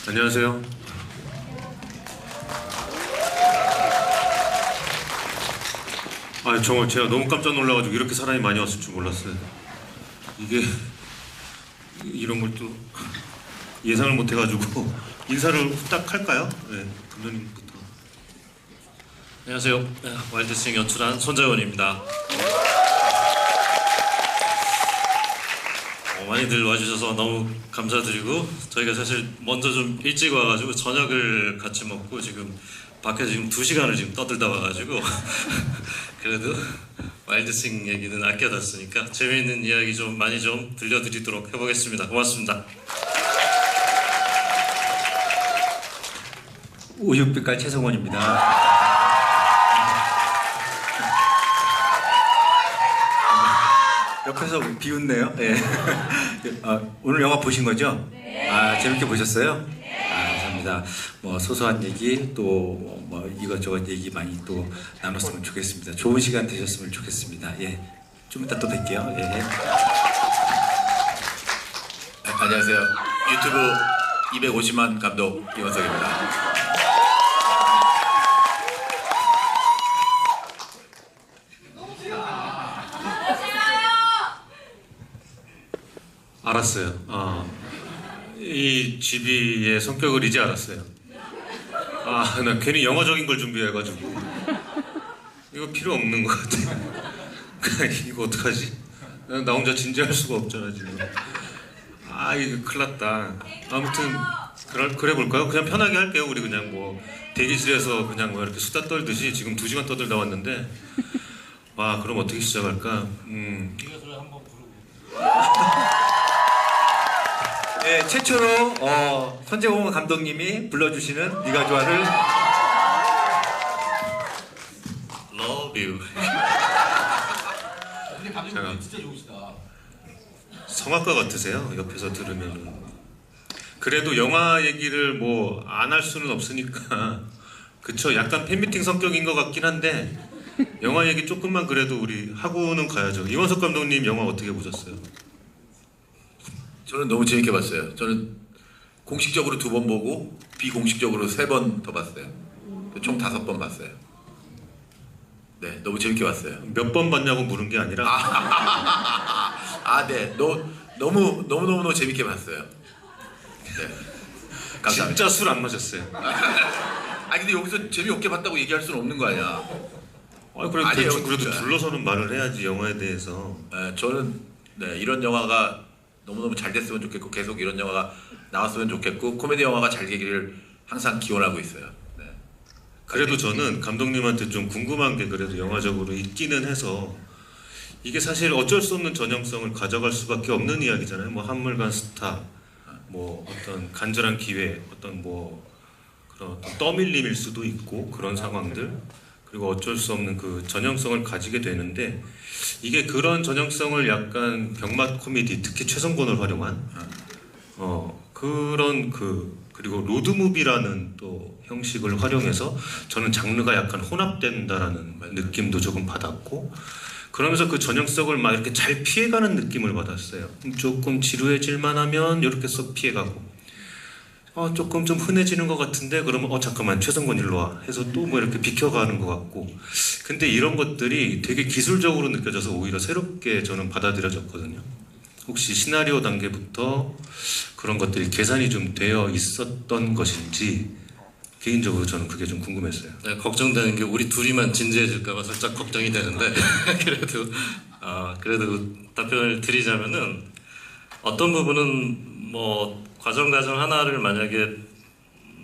안녕하세요. 정말 제가 너무 깜짝 놀라가지고 이렇게 사람이 많이 왔을 줄 몰랐어요. 이게 이런 걸 또 예상을 못 해가지고 인사를 후딱 할까요? 네, 감독님부터. 안녕하세요. 와일드스윙 연출한 손재원입니다. 많이들 와주셔서 너무 감사드리고, 저희가 사실 먼저 좀 일찍 와가지고 저녁을 같이 먹고 지금 밖에 지금 2시간을 지금 떠들다 와가지고 그래도 와일드스윙 얘기는 아껴놨으니까 재미있는 이야기 좀 많이 좀 들려드리도록 해보겠습니다. 고맙습니다. 우유빛깔 최성원입니다. 옆에서 비웃네요. 네. 오늘 영화 보신 거죠? 네. 재밌게 보셨어요? 감사합니다. 뭐 소소한 얘기 또 뭐 이것저것 얘기 많이 또 나눴으면 좋겠습니다. 좋은 시간 되셨으면 좋겠습니다. 예, 좀 이따 또 뵐게요. 예. 안녕하세요. 유튜브 250만 감독 이원석입니다. 알았어요. 이 GB의 성격을 이제 알았어요. 나 괜히 영어적인 걸 준비해가지고 이거 필요 없는 것 같아. 이거 어떡하지? 나 혼자 진지할 수가 없잖아 지금. 이거 큰일 났다. 아무튼 그래 볼까요? 그냥 편하게 할게요. 우리 그냥 뭐 대기실에서 그냥 뭐 이렇게 수다 떨듯이 지금 2시간 떠들다 왔는데 그럼 어떻게 시작할까? 네가 소리 한번 부르고. 네, 최초로 손재원 감독님이 불러주시는 네가 좋아를 Love you. 근데 감독님 진짜 좋으시다. 성악가 같으세요. 옆에서 들으면은. 그래도 영화 얘기를 뭐 안 할 수는 없으니까 그쵸? 약간 팬미팅 성격인 것 같긴 한데 영화 얘기 조금만 그래도 우리 하고는 가야죠. 이원석 감독님 영화 어떻게 보셨어요? 저는 너무 재밌게 봤어요. 저는 공식적으로 2번 보고 비공식적으로 3번 더 봤어요. 총 5번 봤어요. 네, 너무 재밌게 봤어요. 몇 번 봤냐고 물은 게 아니라 네, 너무 재밌게 봤어요. 네, 감사합니다. 진짜 술 안 마셨어요. 근데 여기서 재미없게 봤다고 얘기할 수는 없는 거 아니야. 그래도 아니에요, 대충 그래도 진짜. 둘러서는 말을 해야지 영화에 대해서. 저는 이런 영화가 너무너무 잘 됐으면 좋겠고 계속 이런 영화가 나왔으면 좋겠고 코미디 영화가 잘 되기를 항상 기원하고 있어요. 네. 그래도 저는 감독님한테 좀 궁금한 게 그래도 영화적으로 있기는 해서 이게 사실 어쩔 수 없는 전형성을 가져갈 수밖에 없는 이야기잖아요. 뭐 한물간 스타, 뭐 어떤 간절한 기회, 어떤 뭐 그런 어떤 떠밀림일 수도 있고 그런 상황들, 그리고 어쩔 수 없는 그 전형성을 가지게 되는데 이게 그런 전형성을 약간 병맛 코미디, 특히 최성곤을 활용한 그런 그리고 로드무비라는 또 형식을 활용해서 저는 장르가 약간 혼합된다라는 느낌도 조금 받았고, 그러면서 그 전형성을 막 이렇게 잘 피해가는 느낌을 받았어요. 조금 지루해질만 하면 이렇게 쏙 피해가고 조금 좀 흔해지는 것 같은데 그러면 잠깐만 최성곤 일로 와 해서 또 뭐 이렇게 비켜가는 것 같고, 근데 이런 것들이 되게 기술적으로 느껴져서 오히려 새롭게 저는 받아들여졌거든요. 혹시 시나리오 단계부터 그런 것들이 계산이 좀 되어 있었던 것인지 개인적으로 저는 그게 좀 궁금했어요. 네, 걱정되는 게 우리 둘이만 진지해질까봐 살짝 걱정이 되는데 그래도 답변을 드리자면은 어떤 부분은 뭐 과정 하나를 만약에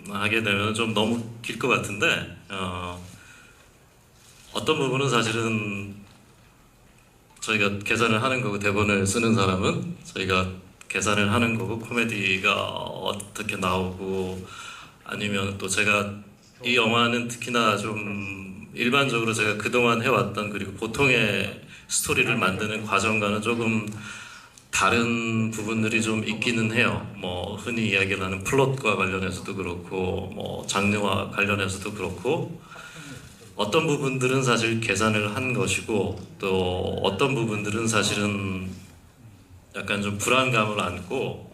하게 되면 좀 너무 길 것 같은데 어떤 부분은 사실은 저희가 계산을 하는 거고 대본을 쓰는 사람은 저희가 계산을 하는 거고 코미디가 어떻게 나오고 아니면 또 제가 이 영화는 특히나 좀 일반적으로 제가 그동안 해왔던 그리고 보통의 스토리를 만드는 과정과는 조금 다른 부분들이 좀 있기는 해요. 뭐 흔히 이야기하는 플롯과 관련해서도 그렇고 뭐 장르와 관련해서도 그렇고 어떤 부분들은 사실 계산을 한 것이고 또 어떤 부분들은 사실은 약간 좀 불안감을 안고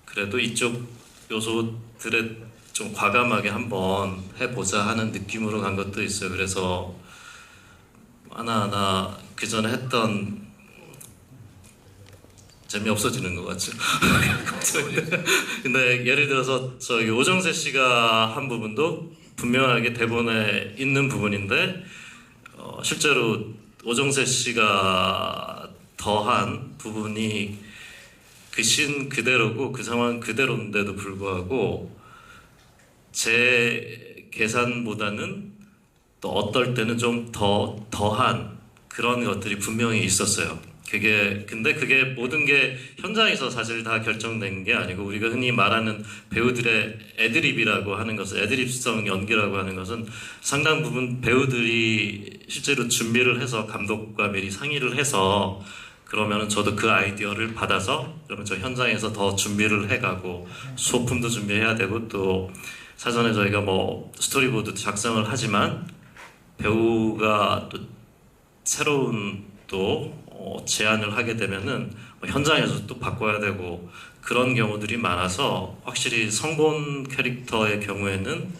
그래도 이쪽 요소들에 좀 과감하게 한번 해보자 하는 느낌으로 간 것도 있어요. 그래서 하나하나 그 전에 했던 재미없어지는 것 같죠. 근데 예를 들어서 저기 오정세 씨가 한 부분도 분명하게 대본에 있는 부분인데 실제로 오정세 씨가 더한 부분이 그 씬 그대로고 그 상황 그대로인데도 불구하고 제 계산보다는 또 어떨 때는 좀 더한 그런 것들이 분명히 있었어요. 근데 그게 모든 게 현장에서 사실 다 결정된 게 아니고 우리가 흔히 말하는 배우들의 애드립이라고 하는 것은 애드립성 연기라고 하는 것은 상당 부분 배우들이 실제로 준비를 해서 감독과 미리 상의를 해서 그러면은 저도 그 아이디어를 받아서 그러면 저 현장에서 더 준비를 해가고 소품도 준비해야 되고 또 사전에 저희가 뭐 스토리보드 작성을 하지만 배우가 또 새로운 또 제안을 하게 되면은 현장에서 또 바꿔야 되고 그런 경우들이 많아서 확실히 성본 캐릭터의 경우에는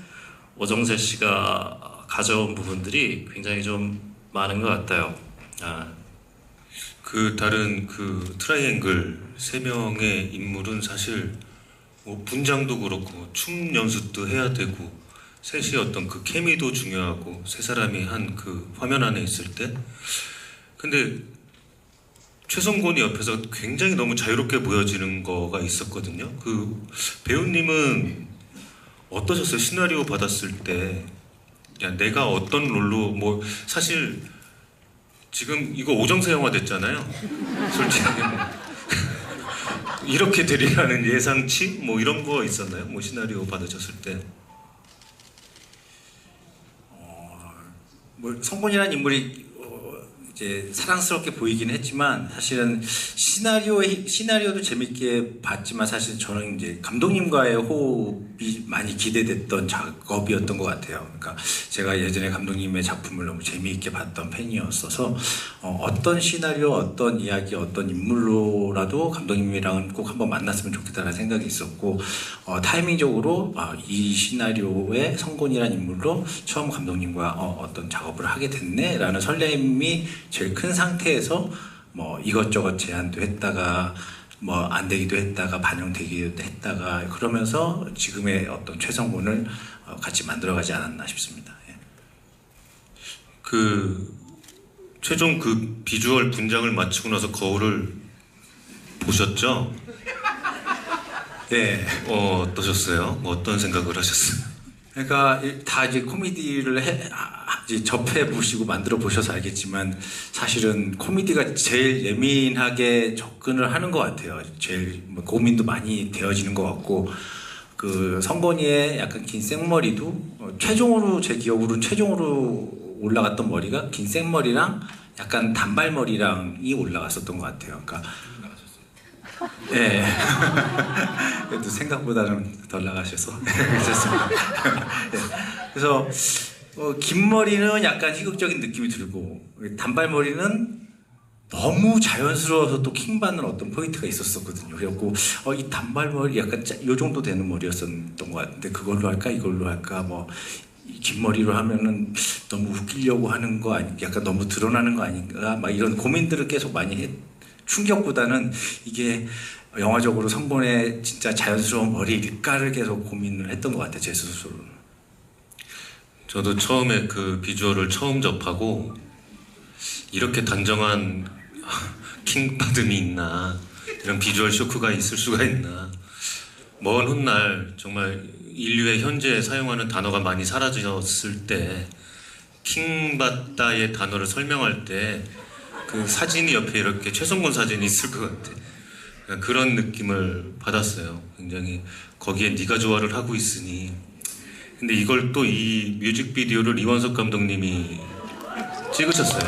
오정세 씨가 가져온 부분들이 굉장히 좀 많은 것 같아요. 그 다른 그 트라이앵글 세 명의 인물은 사실 뭐 분장도 그렇고 춤 연습도 해야 되고 셋이 어떤 그 케미도 중요하고 세 사람이 한 그 화면 안에 있을 때 근데 최성곤이 옆에서 굉장히 너무 자유롭게 보여지는 거가 있었거든요. 그 배우님은 어떠셨어요? 시나리오 받았을 때 야, 내가 어떤 롤로 뭐 사실 지금 이거 오정세 영화 됐잖아요. 솔직히 이렇게 되리라는 예상치 뭐 이런 거 있었나요? 뭐 시나리오 받으셨을 때 뭐 성곤이라는 인물이 이제 사랑스럽게 보이긴 했지만 사실은 시나리오도 재밌게 봤지만 사실 저는 이제 감독님과의 호흡이 많이 기대됐던 작업이었던 것 같아요. 그러니까 제가 예전에 감독님의 작품을 너무 재미있게 봤던 팬이었어서 어떤 시나리오, 어떤 이야기, 어떤 인물로라도 감독님이랑은 꼭 한번 만났으면 좋겠다는 생각이 있었고 타이밍적으로 이 시나리오의 성곤이라는 인물로 처음 감독님과 어떤 작업을 하게 됐네라는 설렘이 제일 큰 상태에서 뭐 이것저것 제안도 했다가 뭐 안 되기도 했다가 반영되기도 했다가 그러면서 지금의 어떤 최성곤을 같이 만들어가지 않았나 싶습니다. 예. 그 최종 그 비주얼 분장을 마치고 나서 거울을 보셨죠? 네. 어떠셨어요? 뭐 어떤 생각을 하셨어요? 그러니까 다 이제 코미디를 이제 접해 보시고 만들어 보셔서 알겠지만 사실은 코미디가 제일 예민하게 접근을 하는 것 같아요. 제일 뭐 고민도 많이 되어지는 것 같고 그 성건이의 약간 긴 생머리도 최종으로 제 기억으로는 최종으로 올라갔던 머리가 긴 생머리랑 약간 단발머리랑이 올라갔었던 것 같아요. 그러니까 예. 그래도 생각보다는 덜 나가셔서 괜찮습니다. 예. 그래서 긴 머리는 약간 희극적인 느낌이 들고 단발머리는 너무 자연스러워서 또 킹받는 어떤 포인트가 있었거든요. 그래갖고 이 단발머리 약간 요 정도 되는 머리였었던 것 같은데 그걸로 할까 이걸로 할까 뭐 긴 머리로 하면은 너무 웃기려고 하는 거 아니 약간 너무 드러나는 거 아닌가 막 이런 고민들을 계속 많이 충격보다는 이게 영화적으로 성본의 진짜 자연스러운 머리일까를 계속 고민을 했던 것 같아요. 제 스스로. 저도 처음에 그 비주얼을 처음 접하고 이렇게 단정한 킹받음이 있나 이런 비주얼 쇼크가 있을 수가 있나 먼 훗날 정말 인류의 현재 사용하는 단어가 많이 사라졌을 때 킹받다의 단어를 설명할 때 그 사진이 옆에 이렇게 최성곤 사진이 있을 것 같아. 그런 느낌을 받았어요. 굉장히 거기에 네가 좋아를 하고 있으니. 근데 이걸 또 이 뮤직비디오를 이원석 감독님이 찍으셨어요.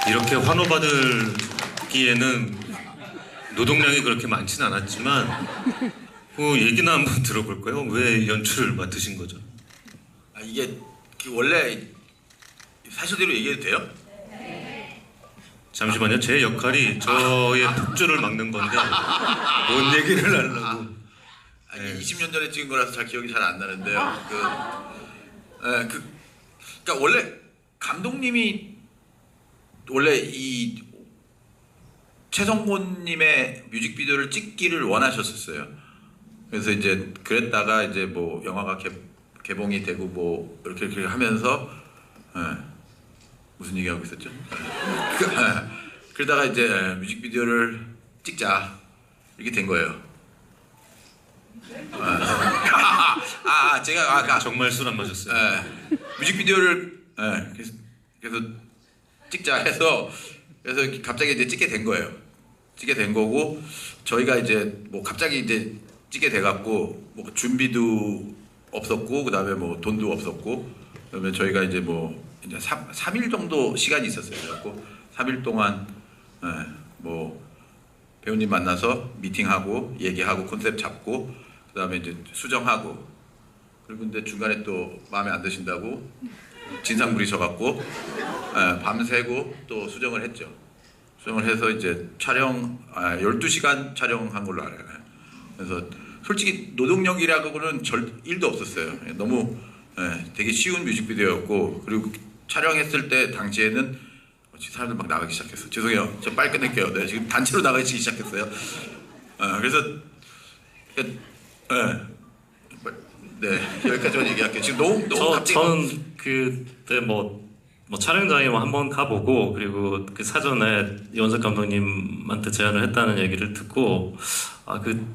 이렇게 환호받을기에는 노동량이 그렇게 많지는 않았지만 그 얘기나 한번 들어볼까요? 왜 연출을 맡으신 거죠? 이게 원래 사실대로 얘기해도 돼요? 잠시만요. 제 역할이 저의 폭주를 막는 건데 뭔 얘기를 하려고. 아니, 20년 전에 찍은 거라서 잘 기억이 잘 안 나는데요. 그러니까 원래 감독님이 원래 이 최성곤님의 뮤직비디오를 찍기를 원하셨었어요. 그래서 이제 그랬다가 이제 뭐 영화가 개봉이 되고 뭐 이렇게 하면서 무슨 얘기하고 있었죠? 그러다가 이제 뮤직비디오를 찍자 이렇게 된 거예요. 제가 아까 정말 술 안 마셨어요. 뮤직비디오를 그래서 찍자 해서 그래서 갑자기 이제 찍게 된 거예요. 찍게 된 거고 저희가 이제 뭐 갑자기 이제 찍게 돼갖고 뭐 준비도 없었고 그다음에 뭐 돈도 없었고 그다음에 저희가 이제 뭐 이제 3일 정도 시간이 있었어요. 그래갖고 3일 동안 뭐 배우님 만나서 미팅하고 얘기하고 컨셉 잡고 그다음에 이제 수정하고 그리고 근데 중간에 또 마음에 안 드신다고 진상 부리셔갖고 밤새고 또 수정을 했죠. 수정을 해서 이제 촬영 12시간 촬영한 걸로 알아요. 그래서 솔직히 노동력이라고는 1도 없었어요. 너무 되게 쉬운 뮤직비디오였고 그리고 촬영했을 때 당시에는 사람들 막 나가기 시작했어요. 죄송해요. 저 빨리 끝낼게요. 네, 지금 단체로 나가기 시작했어요. 그래서 네 여기까지만 얘기할게요. 지금 너무 갑자기 저는 그때 뭐 촬영장에 한번 가보고 그리고 그 사전에 이원석 감독님한테 제안을 했다는 얘기를 듣고 그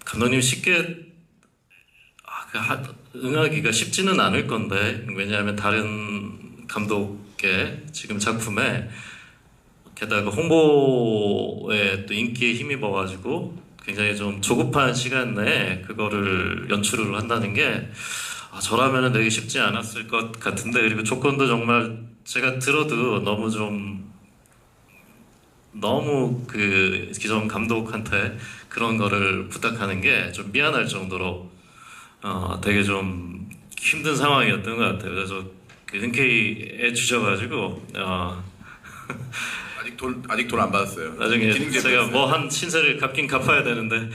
감독님 쉽게 응하기가 쉽지는 않을 건데 왜냐하면 다른 감독의 지금 작품에 게다가 홍보에 또 인기에 힘입어가지고 굉장히 좀 조급한 시간 내에 그거를 연출을 한다는 게 저라면은 되게 쉽지 않았을 것 같은데 그리고 조건도 정말 제가 들어도 너무 그 기존 감독한테 그런 거를 부탁하는 게 좀 미안할 정도로 되게 좀 힘든 상황이었던 것 같아요. 그래서 그 흔쾌히 주셔가지고 아직 돈 안 받았어요. 나중에 기능제 제가 됐어요. 뭐 한 신세를 갚긴 갚아야 되는데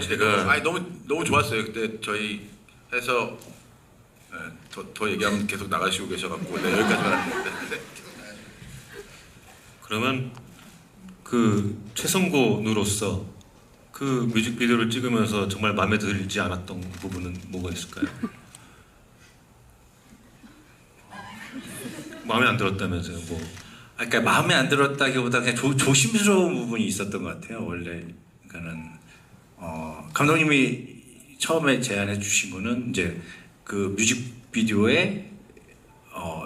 제가 너무 좋았어요. 그때 저희 해서 더 얘기하면 계속 나가시고 계셔갖고 여기까지만 하는데 그러면 그 최성곤으로서 그 뮤직비디오를 찍으면서 정말 마음에 들지 않았던 부분은 뭐가 있을까요? 마음에 안 들었다면서요? 뭐 그러니까 마음에 안 들었다기보다 그냥 조심스러운 부분이 있었던 것 같아요. 원래 그러니까는 감독님이 처음에 제안해 주신 거는 이제 그 뮤직비디오에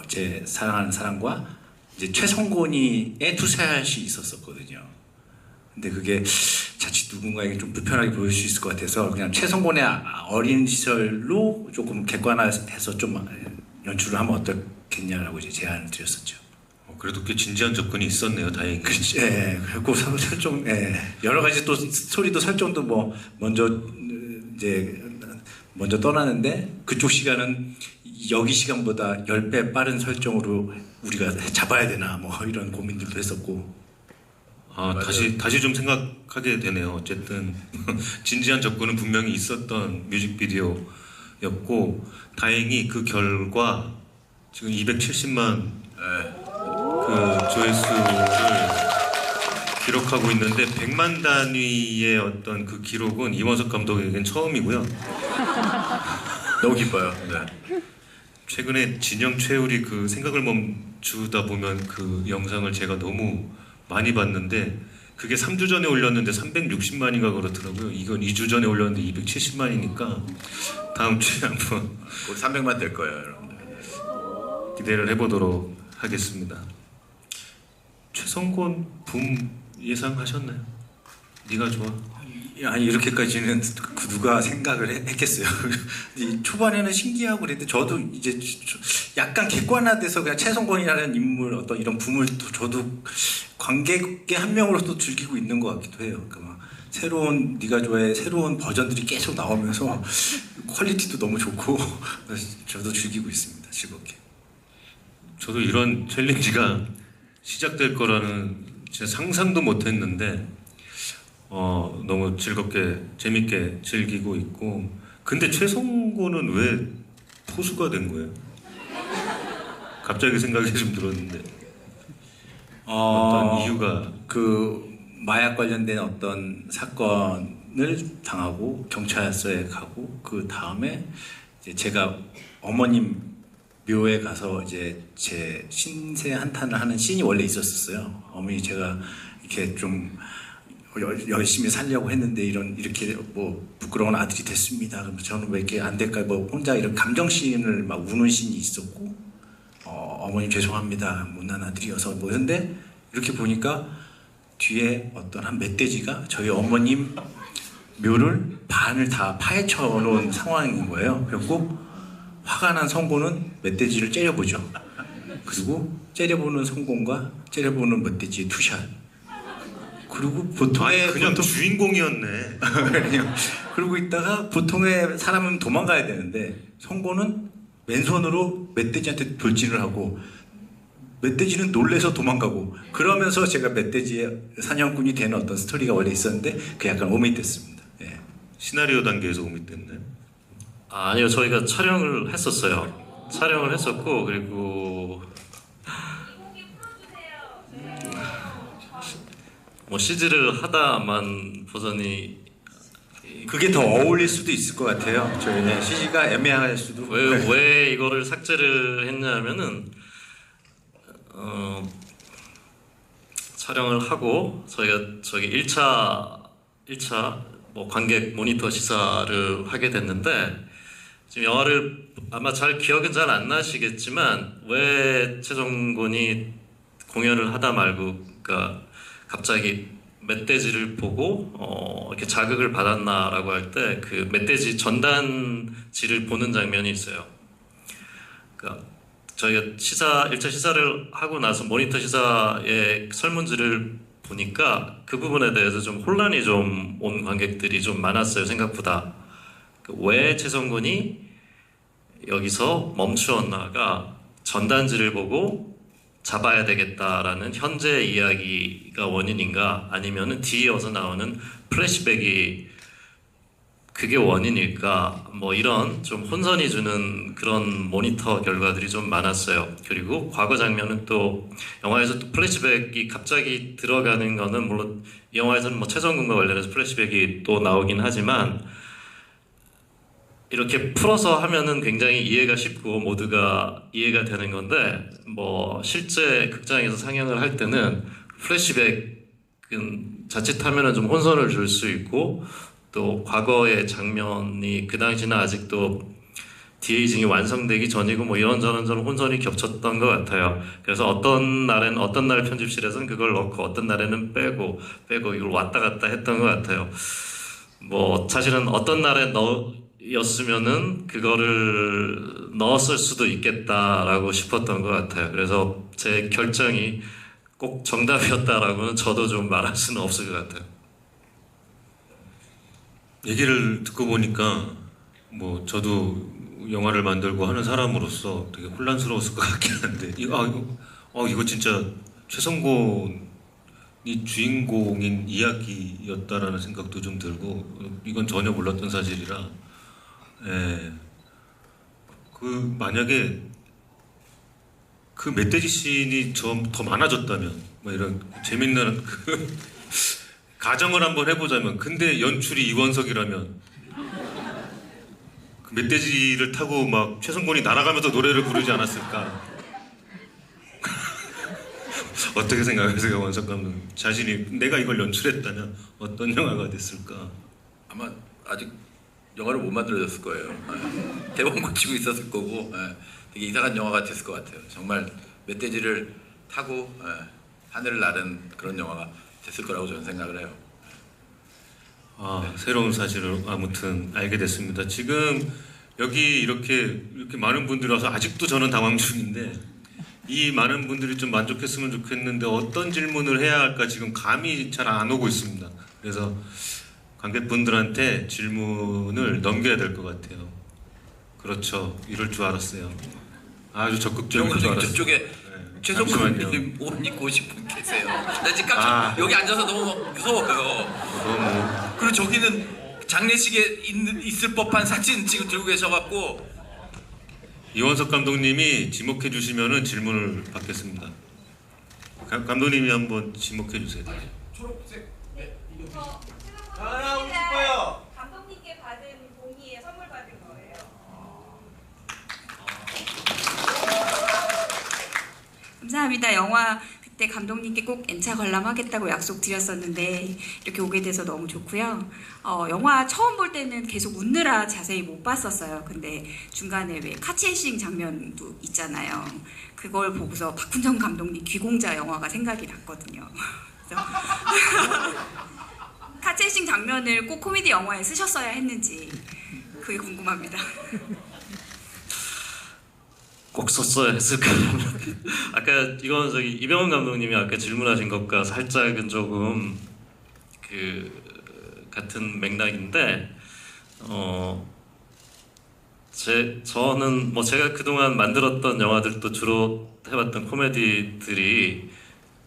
제 사랑하는 사람과 이제 최성곤이의 투샷이 있었었거든요. 근데 그게 자칫 누군가에게 좀 불편하게 보일 수 있을 것 같아서 그냥 최성곤의 어린 시절로 조금 객관화해서 좀 연출을 하면 어떻겠냐라고 이제 제안을 드렸었죠. 그래도 꽤 진지한 접근이 있었네요. 다행히. 그렇지. 예. 그리고 설정, 여러 가지 또 스토리도 설정도 뭐 먼저 떠나는데 그쪽 시간은 여기 시간보다 10배 빠른 설정으로 우리가 잡아야 되나 뭐 이런 고민들도 했었고. 다시 좀 생각하게 되네요. 어쨌든 진지한 접근은 분명히 있었던 뮤직비디오였고 다행히 그 결과 지금 270만 그 조회수를 기록하고 있는데 100만 단위의 어떤 그 기록은 이원석 감독에겐 처음이고요. 너무 기뻐요. 네. 최근에 진영 최울이 그 생각을 멈추다 보면 그 영상을 제가 너무 많이 봤는데 그게 3주 전에 올렸는데 360만인가 그렇더라고요. 이건 2주 전에 올렸는데 270만이니까 다음 주에 한번 곧 300만 될 거예요, 여러분들. 기대를 해보도록 하겠습니다. 최성곤 붐 예상하셨나요? 네가 좋아? 아니 이렇게까지는 누가 생각을 했겠어요. 초반에는 신기하고 그랬는데 저도 이제 약간 객관화돼서 그냥 최성곤이라는 인물 어떤 이런 붐을 또 저도 관객의 한 명으로 또 즐기고 있는 것 같기도 해요. 그러니까 막 새로운 네가 좋아의 새로운 버전들이 계속 나오면서 퀄리티도 너무 좋고 저도 즐기고 있습니다. 즐겁게. 저도 이런 챌린지가 시작될 거라는 진짜 상상도 못했는데 너무 즐겁게 재밌게 즐기고 있고. 근데 최성곤은 왜 포수가 된 거예요? 갑자기 생각이 좀 들었는데 어떤 이유가 그 마약 관련된 어떤 사건을 당하고 경찰서에 가고 그 다음에 이제 제가 어머님 묘에 가서 이제 제 신세 한탄을 하는 씬이 원래 있었어요. 어머니 제가 이렇게 좀 열심히 살려고 했는데 이렇게 뭐 부끄러운 아들이 됐습니다. 그럼 저는 왜 이렇게 안 될까요? 뭐 혼자 이런 감정 씬을 막 우는 씬이 있었고 어머님 죄송합니다. 못난 아들이어서 뭐 근데 이렇게 보니까 뒤에 어떤 한 멧돼지가 저희 어머님 묘를 반을 다 파헤쳐 놓은 상황인 거예요. 그래갖고 화가 난 성곤은 멧돼지를 째려보죠. 그리고 째려보는 성곤과 째려보는 멧돼지의 투샷. 그리고 보통의 그냥 주인공이었네. 그러고 있다가 보통의 사람은 도망가야 되는데 성곤은 왼손으로 멧돼지한테 돌진을 하고 멧돼지는 놀래서 도망가고 그러면서 제가 멧돼지의 사냥꾼이 되는 어떤 스토리가 원래 있었는데 그 약간 오밋됐습니다. 예. 시나리오 단계에서 오밋됐네. 아니요, 저희가 촬영을 했었어요. 촬영을 했었고 그리고 뭐 CG를 하다만 버전이 그게 더 어울릴 수도 있을 것 같아요. 저희는 CG가 애매할 수도. 왜 이거를 삭제를 했냐면은 촬영을 하고 저희가 저기 1차 뭐 관객 모니터 시사를 하게 됐는데 지금 영화를 아마 잘 기억은 잘 안 나시겠지만 왜 최성곤이 공연을 하다 말고 그러니까 갑자기 멧돼지를 보고 이렇게 자극을 받았나라고 할 때 그 멧돼지 전단지를 보는 장면이 있어요. 그러니까 저희가 1차 시사를 하고 나서 모니터 시사의 설문지를 보니까 그 부분에 대해서 좀 혼란이 좀 온 관객들이 좀 많았어요. 생각보다. 왜 최성곤이 여기서 멈추었나가 전단지를 보고 잡아야 되겠다라는 현재 이야기가 원인인가 아니면은 뒤에 어서 나오는 플래시백이 그게 원인일까 뭐 이런 좀 혼선이 주는 그런 모니터 결과들이 좀 많았어요. 그리고 과거 장면은 또 영화에서 또 플래시백이 갑자기 들어가는 거는 물론 이 영화에서는 뭐 최성곤과 관련해서 플래시백이 또 나오긴 하지만 이렇게 풀어서 하면은 굉장히 이해가 쉽고 모두가 이해가 되는 건데 뭐 실제 극장에서 상영을 할 때는 플래시백은 자칫하면은 좀 혼선을 줄 수 있고 또 과거의 장면이 그 당시는 아직도 디에이징이 완성되기 전이고 뭐 이런저런 혼선이 겹쳤던 것 같아요. 그래서 어떤 날엔 어떤 날 편집실에서는 그걸 넣고 어떤 날에는 빼고 이걸 왔다 갔다 했던 것 같아요. 뭐 사실은 어떤 날에 였으면은 그거를 넣었을 수도 있겠다라고 싶었던 것 같아요. 그래서 제 결정이 꼭 정답이었다라고는 저도 좀 말할 수는 없을 것 같아요. 얘기를 듣고 보니까 뭐 저도 영화를 만들고 하는 사람으로서 되게 혼란스러웠을 것 같긴 한데 이거 진짜 최성곤이 주인공인 이야기였다라는 생각도 좀 들고 이건 전혀 몰랐던 사실이라 예. 그 만약에 그 멧돼지 씬이 좀 더 많아졌다면 뭐 이런 재밌는 그 가정을 한번 해보자면 근데 연출이 이원석이라면 그 멧돼지를 타고 막 최성곤이 날아가면서 노래를 부르지 않았을까? 어떻게 생각하세요, 원석 감독? 자신이 내가 이걸 연출했다면 어떤 영화가 됐을까? 아마 아직 영화를 못 만들어졌을 거예요. 대본 고치고 있었을 거고 되게 이상한 영화가 됐을 것 같아요. 정말 멧돼지를 타고 하늘을 나른 그런 영화가 됐을 거라고 저는 생각을 해요. 새로운 사실을 아무튼 알게 됐습니다. 지금 여기 이렇게 많은 분들이 와서 아직도 저는 당황 중인데 이 많은 분들이 좀 만족했으면 좋겠는데 어떤 질문을 해야 할까 지금 감이 잘 안 오고 있습니다. 그래서 관객분들한테 질문을 넘겨야 될 것 같아요. 그렇죠. 이럴 줄 알았어요. 아주 적극적인 줄 알았어요. 저쪽에 최성근님 옷 입고 오신 분 계세요. 나 지금 깜짝 여기 앉아서 너무 무서워요. 너무 그리고 저기는 장례식에 있을 법한 사진 지금 들고 계셔갖고 이원석 감독님이 지목해 주시면은 질문을 받겠습니다. 감독님이 한번 지목해 주세요. 초록색. 네. 이거. 하고 싶어요. 감독님께 받은 동의에 선물 받은 거예요. 감사합니다. 영화 그때 감독님께 꼭 N차 관람하겠다고 약속드렸었는데 이렇게 오게 돼서 너무 좋고요. 영화 처음 볼 때는 계속 웃느라 자세히 못 봤었어요. 근데 중간에 왜 카체이싱 장면도 있잖아요. 그걸 보고서 박훈정 감독님 귀공자 영화가 생각이 났거든요. 그래서 카체이싱 장면을 꼭 코미디 영화에 쓰셨어야 했는지 그게 궁금합니다. 꼭 썼어야 했을까? 아까 이건 저기 이병헌 감독님이 아까 질문하신 것과 살짝은 조금 그 같은 맥락인데 저는 뭐 제가 그동안 만들었던 영화들도 주로 해봤던 코미디들이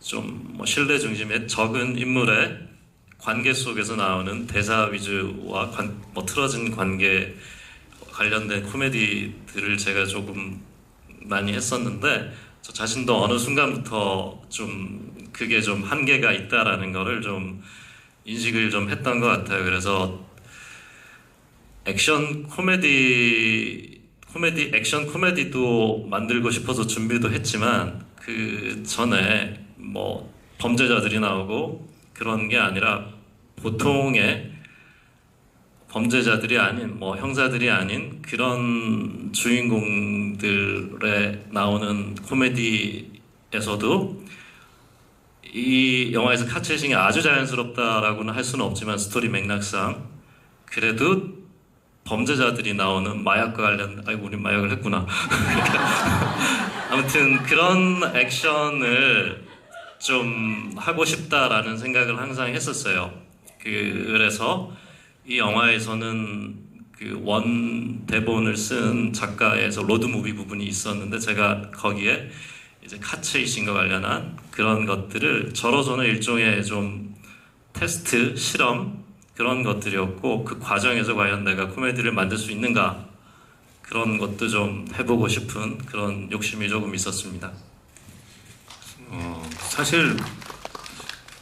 좀 뭐 신뢰 중심의 적은 인물의 관계 속에서 나오는 대사 위주와 뭐 틀어진 관계 관련된 코미디들을 제가 조금 많이 했었는데 저 자신도 어느 순간부터 좀 그게 좀 한계가 있다라는 거를 좀 인식을 좀 했던 것 같아요. 그래서 액션 코미디도 만들고 싶어서 준비도 했지만 그 전에 뭐 범죄자들이 나오고 그런 게 아니라 보통의 범죄자들이 아닌 뭐 형사들이 아닌 그런 주인공들에 나오는 코미디에서도 이 영화에서 카체이싱이 아주 자연스럽다라고는 할 수는 없지만 스토리 맥락상 그래도 범죄자들이 나오는 마약과 관련 아이고 우리 마약을 했구나 아무튼 그런 액션을 좀 하고 싶다라는 생각을 항상 했었어요. 그래서 이 영화에서는 그 원 대본을 쓴 작가에서 로드무비 부분이 있었는데 제가 거기에 이제 카체이싱과 관련한 그런 것들을 저로서는 일종의 좀 테스트 실험 그런 것들이었고 그 과정에서 과연 내가 코미디를 만들 수 있는가 그런 것도 좀 해보고 싶은 그런 욕심이 조금 있었습니다. 사실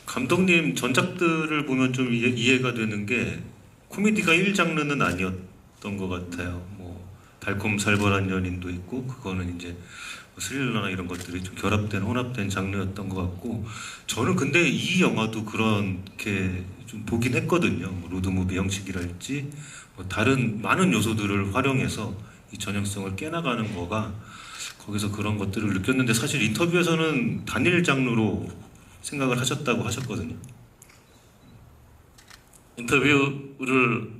감독님 전작들을 보면 좀 이해가 되는 게 코미디가 1장르는 아니었던 것 같아요. 뭐 달콤살벌한 연인도 있고 그거는 이제 스릴러나 이런 것들이 좀 결합된 혼합된 장르였던 것 같고 저는 근데 이 영화도 그렇게 좀 보긴 했거든요. 뭐 로드무비 형식이랄지 뭐 다른 많은 요소들을 활용해서 이 전형성을 깨나가는 거가 거기서 그런 것들을 느꼈는데 사실 인터뷰에서는 단일 장르로 생각을 하셨다고 하셨거든요. 인터뷰를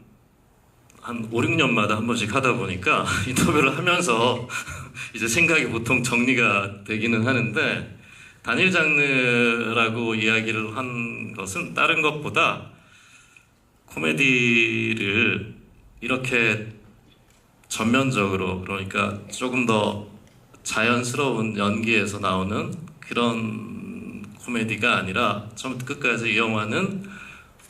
한 5, 6년마다 한 번씩 하다 보니까 인터뷰를 하면서 이제 생각이 보통 정리가 되기는 하는데 단일 장르라고 이야기를 한 것은 다른 것보다 코미디를 이렇게 전면적으로 그러니까 조금 더 자연스러운 연기에서 나오는 그런 코미디가 아니라 처음부터 끝까지 이 영화는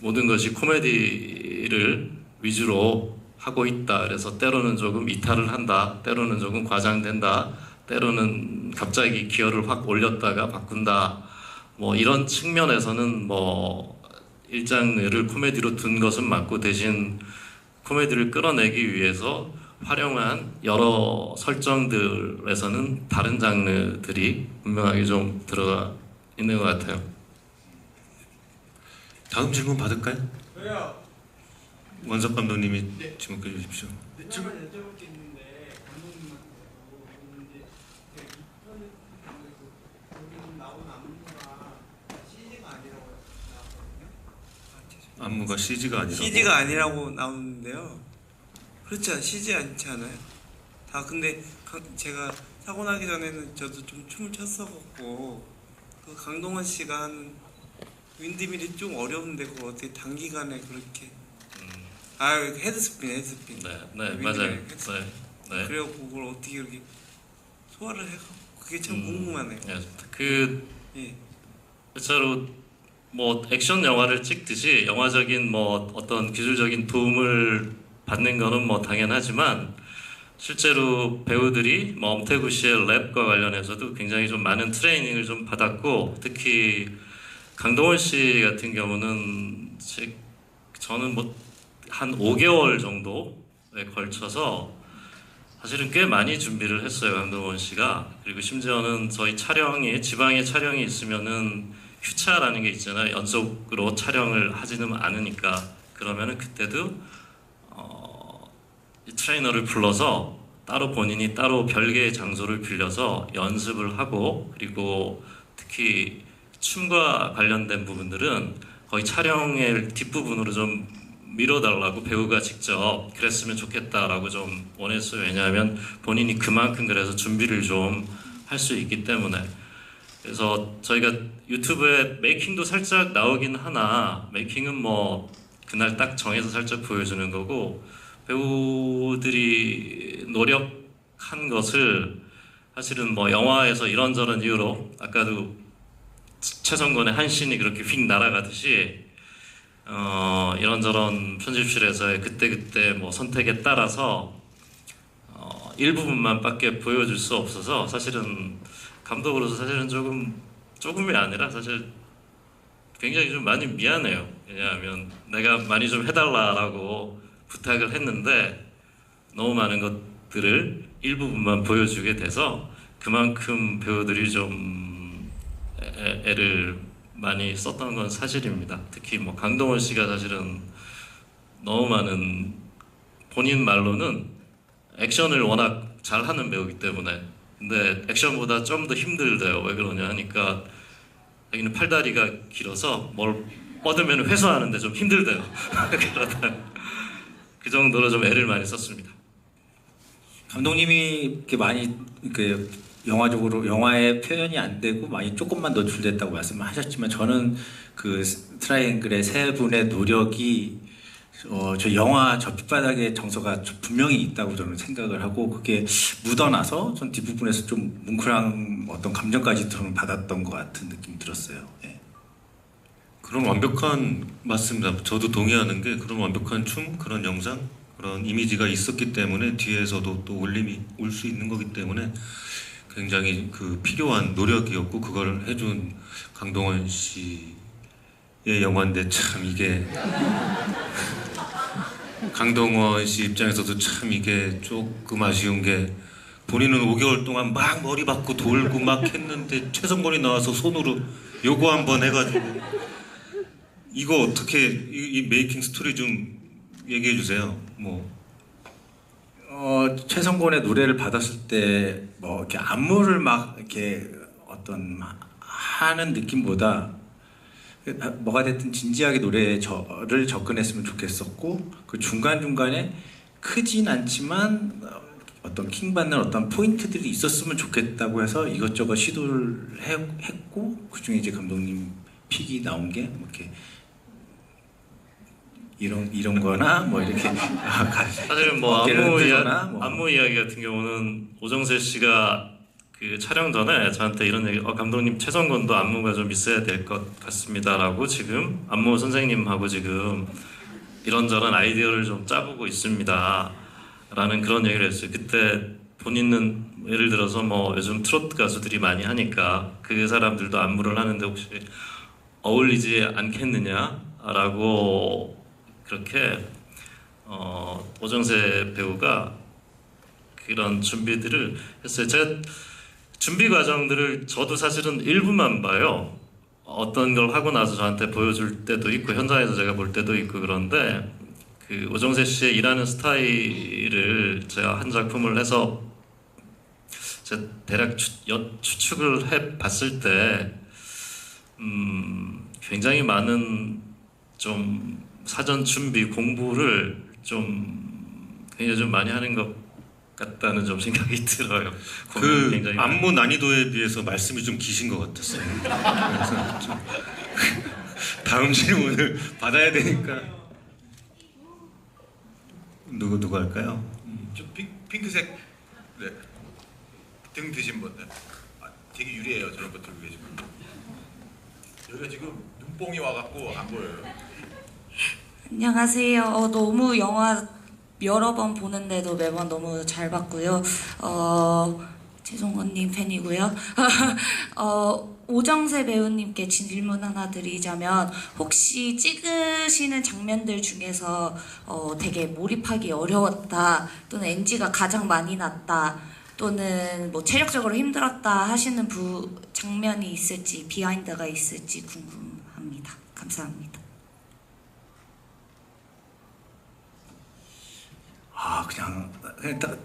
모든 것이 코미디를 위주로 하고 있다. 그래서 때로는 조금 이탈을 한다. 때로는 조금 과장된다. 때로는 갑자기 기어를 확 올렸다가 바꾼다. 뭐 이런 측면에서는 뭐 일장르를 코미디로 둔 것은 맞고 대신 코미디를 끌어내기 위해서 활용한 여러 설정들에서는 다른 장르들이 분명하게 좀 들어가 있는 것 같아요. 다음 질문 받을까요? 저요. 원석 감독님이 네. 지목해 주십시오. 네, 질문 여쭤볼 게 있는데 감독님한테도 있는데 이번에 여기 나온 안무가 CG가 아니라고 나왔거든요. 안무가 CG가 아니라 CG가 아니라고 나오는데요. 그렇지 CG 않지 않아요? 다 근데 제가 사고 나기 전에는 저도 좀 춤을 췄어갖고 그 강동원 씨가 하는 윈드밀이 좀 어려운데 그거 어떻게 단기간에 그렇게 헤드스핀 네, 네 윈드밀 맞아요. 헤드스핀. 네, 네. 그래갖고 그걸 어떻게 이렇게 소화를 해갖고 그게 참 궁금하네요. 예, 그 예. 진짜로 뭐 액션 영화를 찍듯이 영화적인 뭐 어떤 기술적인 도움을 받는 거는 뭐 당연하지만 실제로 배우들이 뭐 엄태구 씨의 랩과 관련해서도 굉장히 좀 많은 트레이닝을 좀 받았고 특히 강동원 씨 같은 경우는 저는 뭐 한 5개월 정도에 걸쳐서 사실은 꽤 많이 준비를 했어요, 강동원 씨가. 그리고 심지어는 저희 촬영이 지방에 촬영이 있으면은 휴차라는 게 있잖아요. 연속으로 촬영을 하지는 않으니까. 그러면은 그때도 이 트레이너를 불러서 따로 본인이 따로 별개의 장소를 빌려서 연습을 하고 그리고 특히 춤과 관련된 부분들은 거의 촬영의 뒷부분으로 좀 밀어달라고 배우가 직접 그랬으면 좋겠다라고 좀 원했어요. 왜냐하면 본인이 그만큼 그래서 준비를 좀 할 수 있기 때문에. 그래서 저희가 유튜브에 메이킹도 살짝 나오긴 하나 메이킹은 뭐 그날 딱 정해서 살짝 보여주는 거고 배우들이 노력한 것을 사실은 뭐 영화에서 이런저런 이유로 아까도 최성권의 한 씬이 그렇게 휙 날아가듯이 이런저런 편집실에서의 그때그때 뭐 선택에 따라서 일부분만 밖에 보여줄 수 없어서 사실은 감독으로서 사실은 조금이 아니라 사실 굉장히 좀 많이 미안해요. 왜냐하면 내가 많이 좀 해달라라고 부탁을 했는데 너무 많은 것들을 일부분만 보여주게 돼서 그만큼 배우들이 좀 애를 많이 썼던 건 사실입니다. 특히 뭐 강동원 씨가 사실은 너무 많은 본인 말로는 액션을 워낙 잘하는 배우이기 때문에 근데 액션보다 좀 더 힘들대요. 왜 그러냐 하니까 여기는 팔다리가 길어서 뭘 뻗으면 회수하는데 좀 힘들대요. 그러다 그 정도로 좀 애를 많이 썼습니다. 감독님이 이렇게 많이 그 영화적으로 영화에 표현이 안 되고 많이 조금만 노출됐다고 말씀하셨지만 저는 그 트라이앵글의 세 분의 노력이 저 영화 접바닥에 정서가 분명히 있다고 저는 생각을 하고 그게 묻어나서 전 뒷부분에서 좀 뭉클한 어떤 감정까지 저는 받았던 것 같은 느낌이 들었어요. 예. 그런 완벽한 맞습니다. 저도 동의하는 게 그런 완벽한 춤, 그런 영상, 그런 이미지가 있었기 때문에 뒤에서도 또 울림이 올 수 있는 거기 때문에 굉장히 그 필요한 노력이었고 그걸 해준 강동원 씨의 영화인데 참 이게 강동원 씨 입장에서도 참 이게 조금 아쉬운 게 본인은 5개월 동안 막 머리 박고 돌고 막 했는데 최성권이 나와서 손으로 요거 한번 해가지고 이거 어떻게 이 메이킹 스토리 좀 얘기해 주세요. 뭐 최성권의 노래를 받았을 때 뭐 이렇게 안무를 막 이렇게 어떤 하는 느낌보다 뭐가 됐든 진지하게 노래에 저를 접근했으면 좋겠었고 그 중간중간에 크진 않지만 어떤 킹받는 어떤 포인트들이 있었으면 좋겠다고 해서 이것저것 시도를 했고 그중에 이제 감독님 픽이 나온 게 뭐 이렇게 이런 거나 뭐 이렇게 사실은 뭐 안무 이야기 같은 경우는 오정세 씨가 그 촬영 전에 저한테 이런 얘기, 감독님 최성권도 안무가 좀 있어야 될 것 같습니다라고 지금 안무 선생님하고 지금 이런저런 아이디어를 좀 짜보고 있습니다라는 그런 얘기를 했어요. 그때 본인은 예를 들어서 뭐 요즘 트로트 가수들이 많이 하니까 그 사람들도 안무를 하는데 혹시 어울리지 않겠느냐라고 그렇게 오정세 배우가 그런 준비들을 했어요. 제가 준비 과정들을 저도 사실은 일부만 봐요. 어떤 걸 하고 나서 저한테 보여줄 때도 있고 현장에서 제가 볼 때도 있고 그런데 그 오정세 씨의 일하는 스타일을 제가 한 작품을 해서 제가 대략 추측을 해 봤을 때 굉장히 많은 좀 사전 준비 공부를 좀 굉장히 좀 많이 하는 것 같다는 좀 생각이 들어요. 그 굉장히 안무 난이도에 비해서 말씀이 좀 기신 것 같았어요. 그래서 좀 다음 질문을 받아야 되니까 누구 할까요? 저 핑크색 네. 등 드신 분들 되게 유리해요. 저런 거 들고 계시면. 여기가 지금 눈뽕이 와갖고 안 보여요. 안녕하세요. 너무 영화 여러 번 보는데도 매번 너무 잘 봤고요. 최종건님 팬이고요. 오정세 배우님께 질문 하나 드리자면 혹시 찍으시는 장면들 중에서 되게 몰입하기 어려웠다 또는 NG가 가장 많이 났다 또는 뭐 체력적으로 힘들었다 하시는 장면이 있을지 비하인드가 있을지 궁금합니다. 감사합니다. 그냥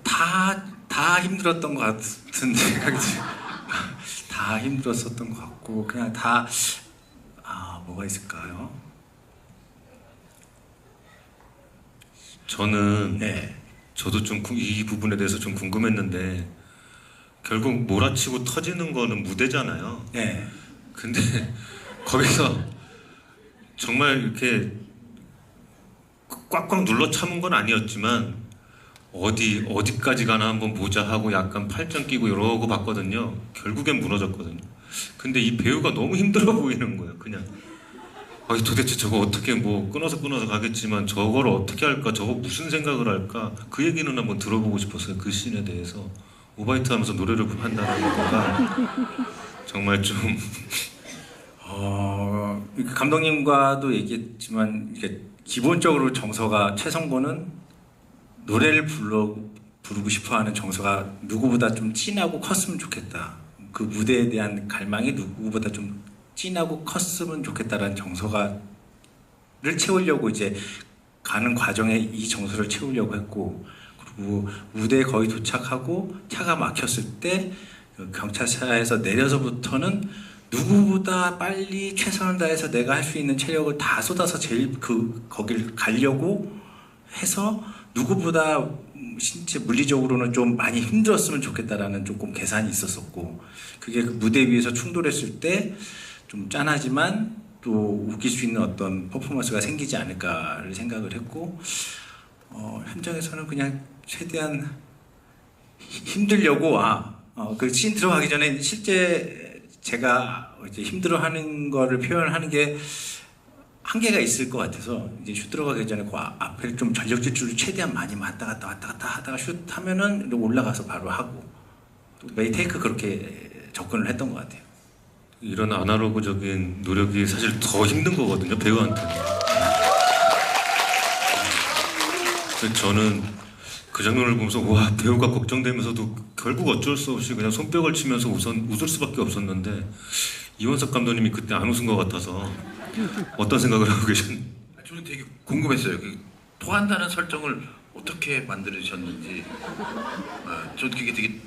다 힘들었던 것 같은 생각이 들어요. 다 힘들었었던 것 같고 그냥 뭐가 있을까요? 저는 네. 저도 좀 이 부분에 대해서 좀 궁금했는데 결국 몰아치고 터지는 거는 무대잖아요. 네. 근데 거기서 정말 이렇게 꽉꽉 눌러 참은 건 아니었지만 어디까지 가나 한번 보자 하고 약간 팔짱 끼고 이러고 봤거든요. 결국엔 무너졌거든요. 근데 이 배우가 너무 힘들어 보이는 거예요. 그냥 도대체 저거 어떻게 뭐 끊어서 가겠지만 저걸 어떻게 할까, 저거 무슨 생각을 할까, 그 얘기는 한번 들어보고 싶었어요. 그 씬에 대해서. 오바이트 하면서 노래를 한다는 거가 정말 좀 감독님과도 얘기했지만 이게 기본적으로 정서가 최성곤은 노래를 부르고 싶어하는 정서가 누구보다 좀 진하고 컸으면 좋겠다. 그 무대에 대한 갈망이 누구보다 좀 진하고 컸으면 좋겠다라는 정서를 채우려고 이제 가는 과정에 이 정서를 채우려고 했고, 그리고 무대에 거의 도착하고 차가 막혔을 때 경찰차에서 내려서부터는 누구보다 빨리 최선을 다해서 내가 할 수 있는 체력을 다 쏟아서 제일 거길 가려고 해서 누구보다 신체 물리적으로는 좀 많이 힘들었으면 좋겠다라는 조금 계산이 있었었고, 그게 그 무대 위에서 충돌했을 때 좀 짠하지만 또 웃길 수 있는 어떤 퍼포먼스가 생기지 않을까를 생각을 했고, 현장에서는 그냥 최대한 힘들려고 그 씬 들어가기 전에 실제 제가 이제 힘들어하는 거를 표현하는 게 한계가 있을 것 같아서 이제 슛 들어가기 전에 그 앞에 좀 전력 질주를 최대한 많이 왔다 갔다 하다가 슛 하면은 올라가서 바로 하고, 또 매일 테이크 그렇게 접근을 했던 것 같아요. 이런 아날로그적인 노력이 사실 더 힘든 거거든요, 배우한테는. 그래서 저는 그 장면을 보면서 와, 배우가 걱정되면서도 결국 어쩔 수 없이 그냥 손뼉을 치면서 웃을 수밖에 없었는데, 이원석 감독님이 그때 안 웃은 것 같아서 어떤 생각을 하고 계셨나요? 저는 되게 궁금했어요. 그 토한다는 설정을 어떻게 만들으셨는지. 저 그게 되게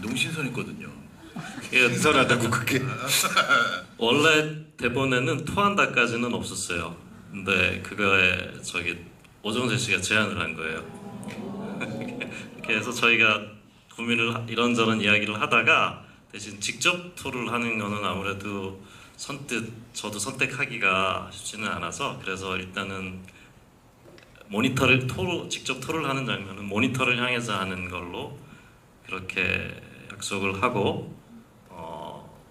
너무 신선했거든요. 신선하다고 그게. 원래 대본에는 토한다까지는 없었어요. 근데 그거에 오정재 씨가 제안을 한 거예요. 그래서 저희가 고민을 이런저런 이야기를 하다가 대신 직접 토를 하는 거는 아무래도 저도 선택하기가 쉽지는 않아서, 그래서 일단은 직접 토를 하는 장면은 모니터를 향해서 하는 걸로 그렇게 약속을 하고,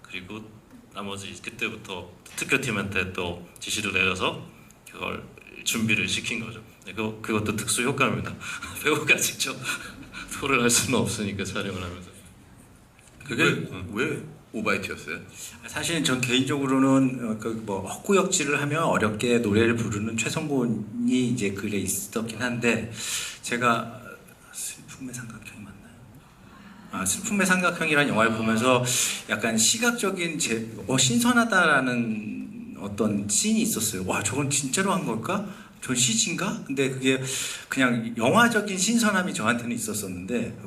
그리고 나머지 그때부터 특효팀한테 또 지시를 내려서 그걸 준비를 시킨 거죠. 그것도 특수 효과입니다. 배우가 직접 토를 할 수는 없으니까 촬영을 하면서. 그게 왜 오바이트였어요? 사실 전 개인적으로는 헛구역질을 하면 어렵게 노래를 부르는 최성곤이 이제 글에 있었긴 한데, 제가 슬픔의 삼각형이 맞나요? 슬픔의 삼각형이라는 영화를 보면서 약간 시각적인 신선하다라는 어떤 씬이 있었어요. 와, 저건 진짜로 한 걸까? 저 CG인가? 근데 그게 그냥 영화적인 신선함이 저한테는 있었었는데,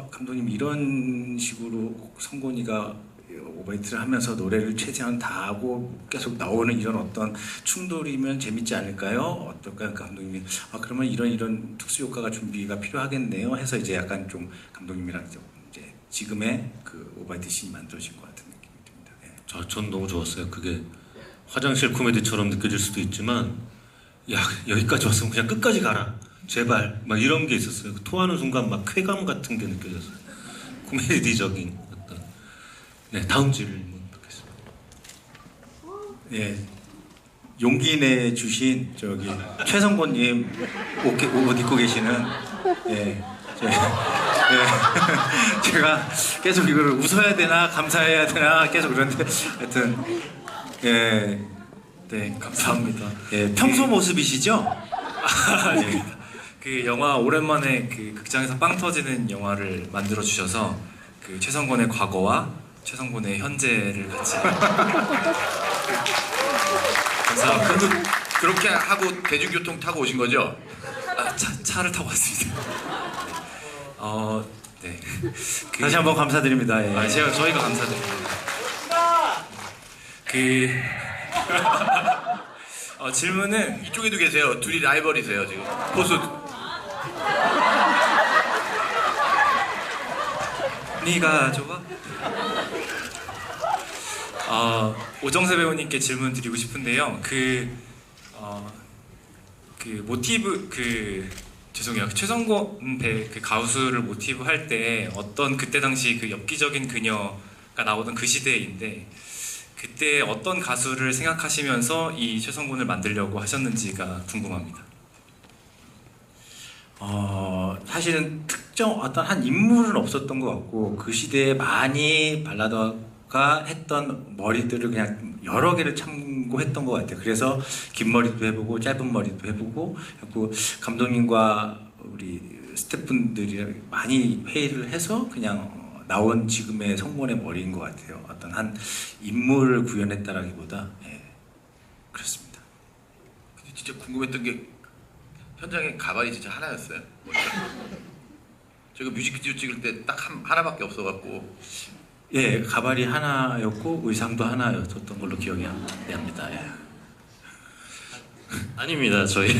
감독님 이런 식으로 성곤이가 오바이트를 하면서 노래를 최대한 다 하고 계속 나오는 이런 어떤 충돌이면 재밌지 않을까요? 어떨까요? 감독님이 그러면 이런 특수 효과가 준비가 필요하겠네요 해서 이제 약간 좀 감독님이랑 이제 지금의 그 오바이트 씬이 만들어진 것 같은 느낌이 듭니다. 네. 전 너무 좋았어요. 그게 화장실 코미디처럼 느껴질 수도 있지만, 야, 여기까지 왔으면 그냥 끝까지 가라, 제발, 막 이런 게 있었어요. 토하는 순간 막 쾌감 같은 게 느껴졌어요. 코미디적인 어떤 네, 다음 질문 받겠습니다. 예, 용기 내 주신 저기 최성곤님 옷 입고 계시는 예, 제가 계속 이거를 웃어야 되나 감사해야 되나 계속 그런데 하여튼 예, 네 감사합니다. 예, 평소 모습이시죠? 네. 그 영화 오랜만에 그 극장에서 빵 터지는 영화를 만들어 주셔서 그 최성곤의 과거와 최성곤의 현재를 같이 감사합니다. 그렇게 하고 대중교통 타고 오신 거죠? 차를 타고 왔습니다. 네. 다시 한번 감사드립니다. 예. 저희가 감사드립니다. 질문은 이쪽에도 계세요. 둘이 라이벌이세요 지금. 포수. 네가 좋아? 오정세 배우님께 질문 드리고 싶은데요. 그 모티브 죄송해요. 최성곤 그 가수를 모티브 할 때 어떤 그때 당시 그 엽기적인 그녀가 나오던 그 시대인데 그때 어떤 가수를 생각하시면서 이 최성곤을 만들려고 하셨는지가 궁금합니다. 사실은 특정 어떤 한 인물은 없었던 것 같고 그 시대에 많이 발라더가 했던 머리들을 그냥 여러 개를 참고했던 것 같아요. 그래서 긴 머리도 해보고 짧은 머리도 해보고 감독님과 우리 스태프분들이 많이 회의를 해서 그냥 나온 지금의 성곤의 머리인 것 같아요. 어떤 한 인물을 구현했다라기보다 그렇습니다. 근데 진짜 궁금했던 게 현장에 가발이 진짜 하나였어요. 제가 뮤직비디오 찍을 때 딱 하나밖에 없어갖고. 예, 가발이 하나였고 의상도 하나였던 걸로 기억이 납니다. 예. 아닙니다. 저희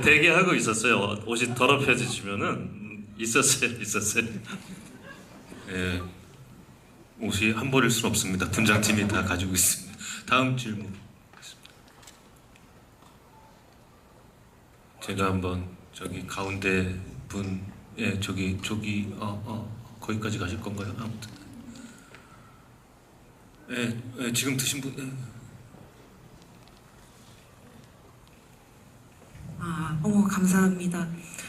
대기하고 있었어요. 옷이 더럽혀지면은 있었어요. 예, 옷이 한 벌일 수는 없습니다. 분장팀이 다 가지고 있습니다. 다음 질문. 제가 한번 저기 가운데 분, 예, 저기 거기까지 가실 건가요? 아무튼, 예, 지금 드신 분, 예. 감사합니다.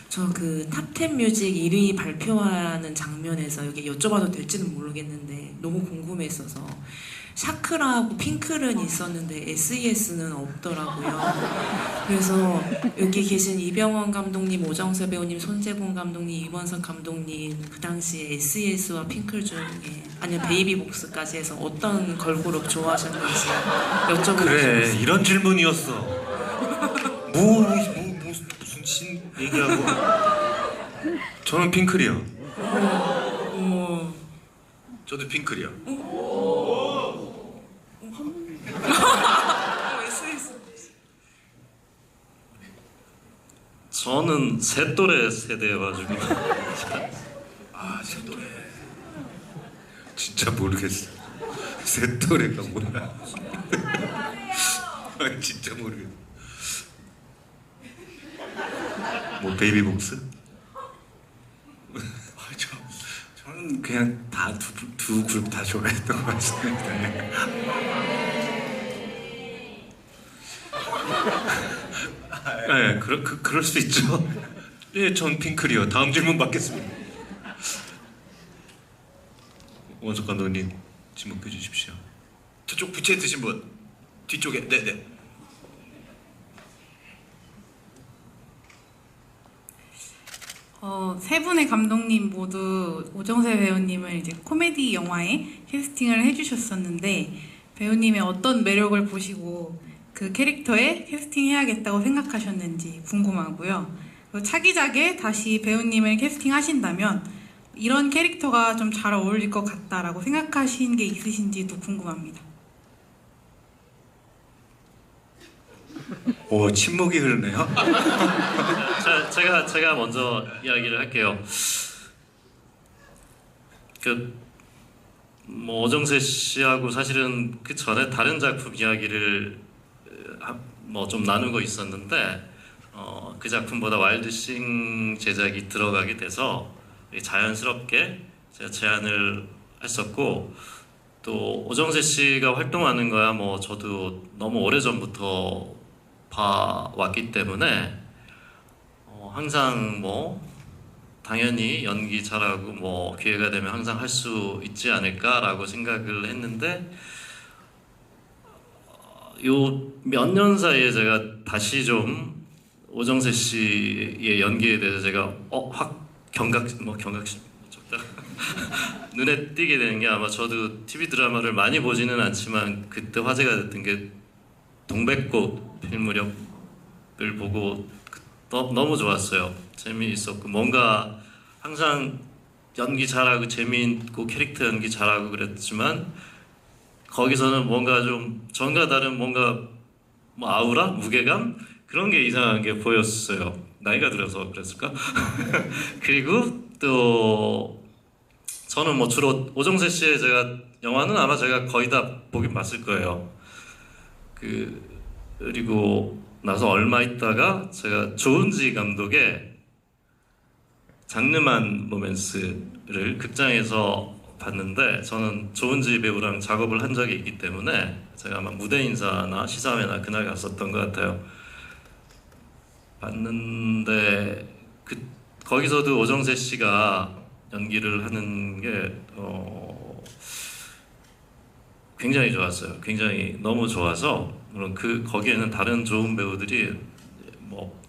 저 그 탑10 뮤직 1위 발표하는 장면에서 여기 여쭤봐도 될지는 모르겠는데 너무 궁금했어서 샤크라하고 핑클은 있었는데 SES는 없더라고요. 그래서 여기 계신 이병헌 감독님, 오정세 배우님, 손재본 감독님, 이원석 감독님 그 당시에 SES와 핑클 중에 아니면 베이비복스까지 해서 어떤 걸그룹 좋아하셨는지 여쭤보고 그래, 싶었어요. 이런 질문이었어. 무슨 신 얘기하고. 저는 핑클이요. 저도 핑클이요. 저는 새또래 세대여가지고 새또래. 진짜 모르겠어. 새또래가 뭐야? 진짜 모르겠어. 뭐 베이비복스? 저는 그냥 다 두 그룹 다 좋아했던 것 같습니다. 네, 그럴 수 있죠. 예, 전 핑클이요. 다음 질문 받겠습니다. 원석 감독님 지목해 주십시오. 저쪽 부채 드신 분 뒤쪽에. 네네. 세 분의 감독님 모두 오정세 배우님을 이제 코미디 영화에 캐스팅을 해주셨었는데 배우님의 어떤 매력을 보시고 그 캐릭터에 캐스팅해야겠다고 생각하셨는지 궁금하고요. 차기작에 다시 배우님을 캐스팅하신다면 이런 캐릭터가 좀 잘 어울릴 것 같다라고 생각하신 게 있으신지도 궁금합니다. 오, 침묵이 흐르네요. 제가 먼저 이야기를 할게요. 뭐 오정세 씨하고 사실은 그 전에 다른 작품 이야기를 뭐 좀 나누고 있었는데 그 작품보다 와일드싱 제작이 들어가게 돼서 자연스럽게 제가 제안을 했었고 또 오정세 씨가 활동하는 거야 뭐 저도 너무 오래 전부터 봐왔기 때문에 항상 뭐 당연히 연기 잘하고 뭐 기회가 되면 항상 할 수 있지 않을까라고 생각을 했는데 요 몇 년 사이에 제가 다시 좀 오정세 씨의 연기에 대해서 제가 확 경각심 적다 눈에 띄게 되는 게 아마 저도 TV 드라마를 많이 보지는 않지만 그때 화제가 됐던 게 동백꽃 필무렵을 보고 너무 좋았어요. 재미있었고 뭔가 항상 연기 잘하고 재미있고 캐릭터 연기 잘하고 그랬지만 거기서는 뭔가 좀 전과 다른 뭔가 뭐 아우라? 무게감? 그런 게 이상하게 보였어요. 나이가 들어서 그랬을까? 그리고 또 저는 뭐 주로 오정세 씨의 제가 영화는 아마 제가 거의 다 보긴 봤을 거예요. 그리고 나서 얼마 있다가 제가 조은지 감독의 장르만 로맨스를 극장에서 봤는데 저는 조은지 배우랑 작업을 한 적이 있기 때문에 제가 아마 무대 인사나 시사회나 그날 갔었던 것 같아요. 봤는데 거기서도 오정세 씨가 연기를 하는 게 굉장히 좋았어요. 굉장히 너무 좋아서 물론 거기에는 다른 좋은 배우들이 뭐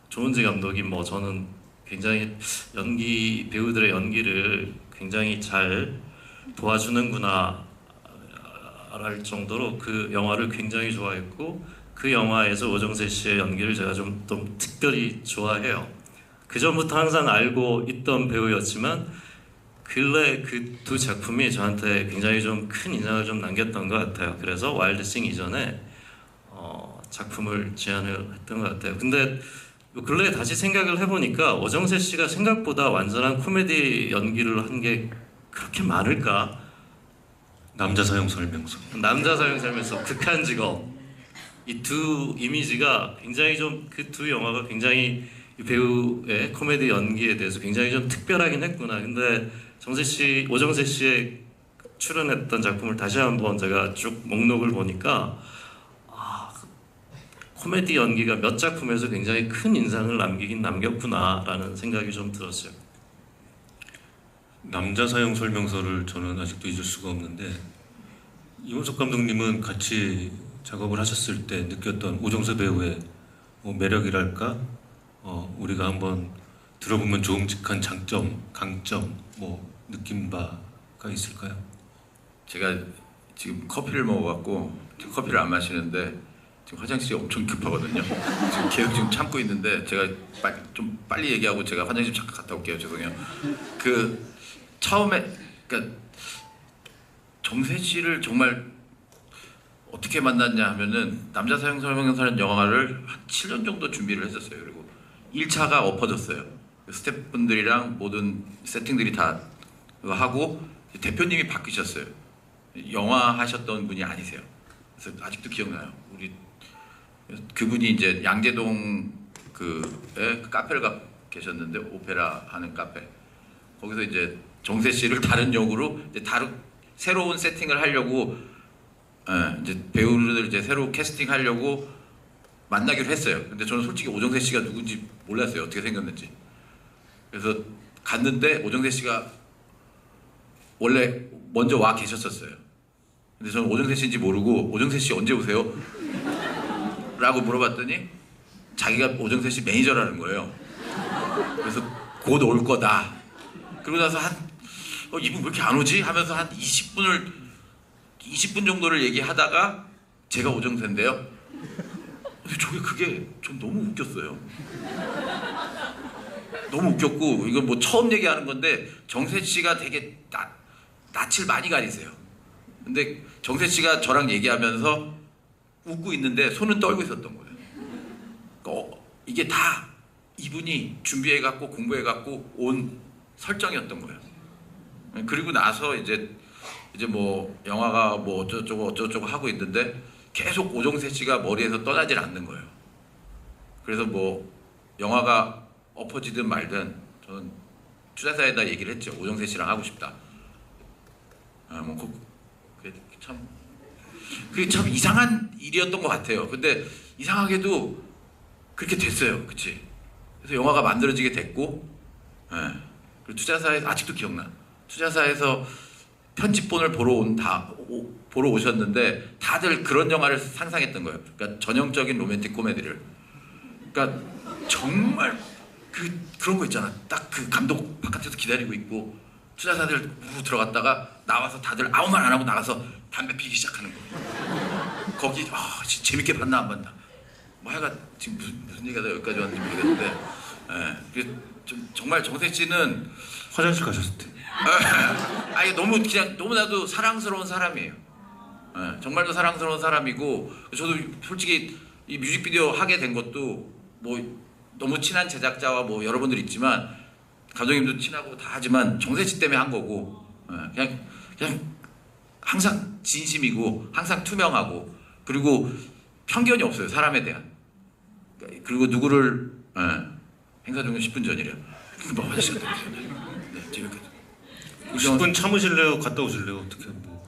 조은지 감독이 뭐 저는 굉장히 배우들의 연기를 굉장히 잘 도와주는구나 할 정도로 그 영화를 굉장히 좋아했고 그 영화에서 오정세 씨의 연기를 제가 좀 특별히 좋아해요. 그 전부터 항상 알고 있던 배우였지만 근래 그 두 작품이 저한테 굉장히 좀 큰 인상을 좀 남겼던 것 같아요. 그래서 와일드싱 이전에 작품을 제안을 했던 것 같아요. 근데 근래에 다시 생각을 해보니까 오정세 씨가 생각보다 완전한 코미디 연기를 한 게 그렇게 많을까? 남자 사용 설명서. 극한 직업 이 두 이미지가 굉장히 좀 그 두 영화가 굉장히 이 배우의 코미디 연기에 대해서 굉장히 좀 특별하긴 했구나. 근데 오정세 씨의 출연했던 작품을 다시 한번 제가 쭉 목록을 보니까 코미디 연기가 몇 작품에서 굉장히 큰 인상을 남겼구나라는 생각이 좀 들었어요. 남자 사용 설명서를 저는 아직도 잊을 수가 없는데 이원석 감독님은 같이 작업을 하셨을 때 느꼈던 오정세 배우의 뭐 매력이랄까 우리가 한번 들어보면 좋음직한 장점, 강점 뭐 느낀 바가 있을까요? 제가 지금 커피를 먹어갖고 지금 커피를 안 마시는데 지금 화장실이 엄청 급하거든요. 지금 계속 지금 참고 있는데 제가 좀 빨리 얘기하고 제가 화장실 잠깐 갔다 올게요. 죄송해요. 처음에 정세 씨를 정말 어떻게 만났냐 하면은 남자 사용 설명서라는 영화를 한 7년 정도 준비를 했었어요. 그리고 1차가 엎어졌어요. 스태프분들이랑 모든 세팅들이 다 하고 대표님이 바뀌셨어요. 영화 하셨던 분이 아니세요. 그래서 아직도 기억나요. 그분이 이제 양재동 카페를 계셨는데 오페라 하는 카페. 거기서 이제 정세 씨를 다른 역으로 이제 새로운 세팅을 하려고 이제 배우를 이제 새로 캐스팅하려고 만나기로 했어요. 근데 저는 솔직히 오정세 씨가 누군지 몰랐어요. 어떻게 생겼는지. 그래서 갔는데 오정세 씨가 원래 먼저 와 계셨었어요. 근데 저는 오정세 씨인지 모르고 오정세 씨 언제 오세요? 라고 물어봤더니 자기가 오정세 씨 매니저라는 거예요. 그래서 곧 올 거다. 그러고 나서 이분 왜 이렇게 안 오지? 하면서 한 20분 정도를 얘기하다가 제가 오정세인데요. 근데 그게 좀 너무 웃겼어요. 너무 웃겼고 이건 뭐 처음 얘기하는 건데 정세 씨가 되게 낯을 많이 가리세요. 근데 정세 씨가 저랑 얘기하면서 웃고 있는데 손은 떨고 있었던 거예요. 그러니까 이게 다 이분이 준비해갖고 공부해갖고 온 설정이었던 거예요. 그리고 나서 이제 뭐 영화가 뭐 어쩌고저쩌고 하고 있는데 계속 오정세 씨가 머리에서 떠나질 않는 거예요. 그래서 뭐 영화가 엎어지든 말든 저는 투자사에다 얘기를 했죠. 오정세 씨랑 하고 싶다. 그게 참 이상한 일이었던 것 같아요. 근데 이상하게도 그렇게 됐어요, 그치? 그래서 영화가 만들어지게 됐고, 예. 그리고 투자사에서 아직도 기억나. 투자사에서 편집본을 보러 오셨는데 다들 그런 영화를 상상했던 거예요. 그러니까 전형적인 로맨틱 코미디를. 그러니까 정말 그런 거 있잖아. 딱 그 감독 바깥에서 기다리고 있고 투자사들 우 들어갔다가 나와서 다들 아무 말 안 하고 나가서 담배 피기 시작하는 거. 거기 진짜 재밌게 봤나 안 봤나. 뭐 하여간 지금 무슨 얘기가 여기까지 왔는지 모르겠는데, 예. 좀 정말 정세 씨는 화장실 가셨을 때. 아니 너무 그냥 너무나도 사랑스러운 사람이에요. 예, 정말로 사랑스러운 사람이고 저도 솔직히 이 뮤직비디오 하게 된 것도 뭐 너무 친한 제작자와 뭐 여러분들 있지만 감독님도 친하고 다 하지만 정세 씨 때문에 한 거고, 예, 그냥 항상 진심이고 항상 투명하고 그리고 편견이 없어요, 사람에 대한. 그리고 누구를 행사 종료 10분 전이래요. 뭐 화장실 갔다 오세요. 네, 재밌게. 10분 참으실래요? 갔다 오실래요? 어떻게 뭐.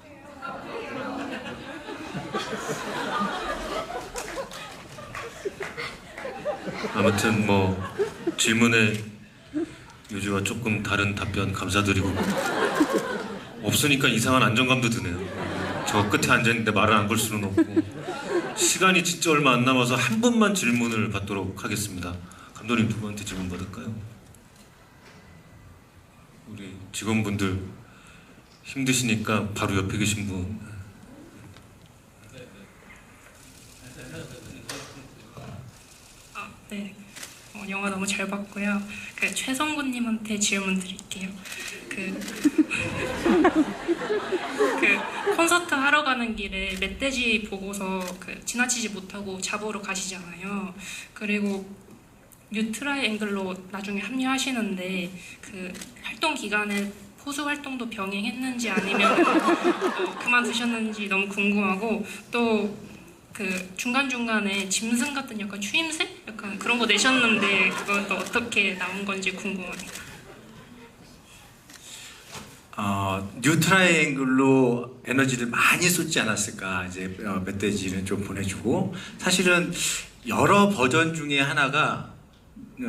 아무튼 뭐 질문에 요지와 조금 다른 답변 감사드리고 없으니까 이상한 안정감도 드네요. 저 끝에 앉아있는데 말을 안 걸 수는 없고 시간이 진짜 얼마 안 남아서 한 분만 질문을 받도록 하겠습니다. 감독님 누구한테 질문 받을까요? 우리 직원분들 힘드시니까 바로 옆에 계신 분. 네, 영화 너무 잘 봤고요. 그 최성구님한테 질문 드릴게요. 그 콘서트 하러 가는 길에 멧돼지 보고서 지나치지 못하고 잡으러 가시잖아요. 그리고 뉴트라이앵글로 나중에 합류하시는데 그 활동 기간에 포수 활동도 병행했는지 아니면 그만두셨는지 너무 궁금하고 또 그 중간중간에 짐승 같은 약간 추임새? 약간 그런 거 내셨는데 그건 또 어떻게 나온 건지 궁금합니다. 뉴트라이앵글로 에너지를 많이 쏟지 않았을까. 이제 멧돼지는 좀 보내주고 사실은 여러 버전 중에 하나가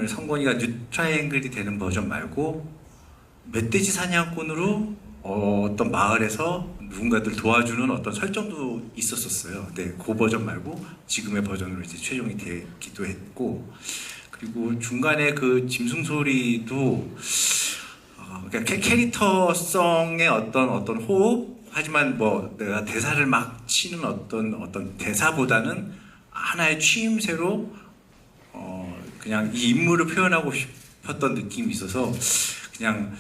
성곤이가 뉴트라이앵글이 되는 버전 말고 멧돼지 사냥꾼으로 어떤 마을에서 누군가들 도와주는 어떤 설정도 있었었어요. 근데 그 버전 말고 지금의 버전으로 이제 최종이 되기도 했고, 그리고 중간에 그 짐승 소리도 그러니까 캐릭터성의 어떤 호흡, 하지만 뭐 내가 대사를 막 치는 어떤 대사보다는 하나의 취임새로 그냥 이 인물을 표현하고 싶었던 느낌이 있어서 그냥.